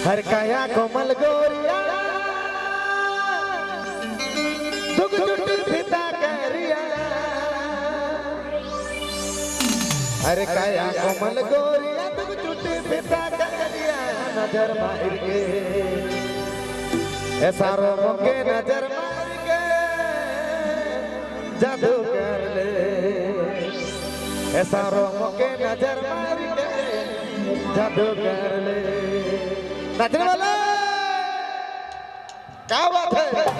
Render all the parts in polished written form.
हर काया कोमल गोरिया दुख जुटी फिता करिया हर काया कोमल गोरिया दुख जुटी फिता करिया नजर मार के ऐसा रोमों के नजर मार के जादू कर ले ऐसा रोमों के नजर मार के जादू कर ले नाचने वाले क्या बात है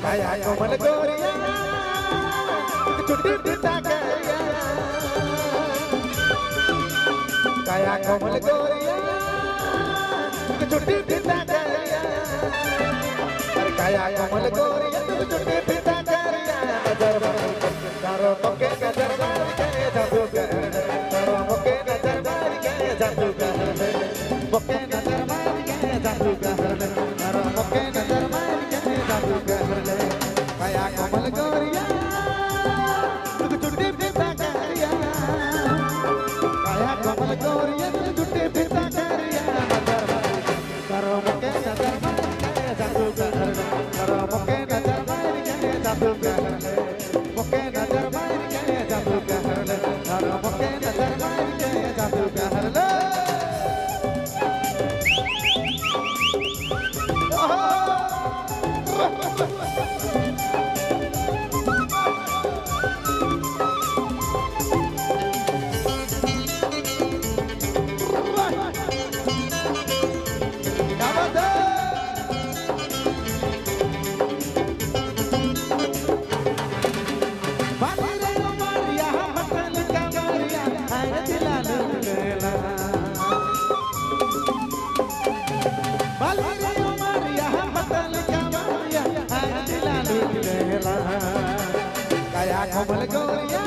काया कोमल गोरिया छुट्टी पिता करिया काया कोमल गोरिया छुट्टी पिता करिया काया कोमल गोरिया छुट्टी पिता करिया नजर तारो मोके नजर मार के जादू कर तारो मोके नजर मार के जादू कर मोके नजर मार के जादू कर तारो मोके नजर मार के जादू कर काया कोमल गोरिया छुट्टी पिता करिया काया कोमल गोरिया छुट्टी पिता करिया नजर करो मोके नजर मार के जादू कर करो मोके नजर मार के जादू कर मोके नजर मार के जादू कर करो मोके नजर मार के जादू कर ले काया कोमल गोरिया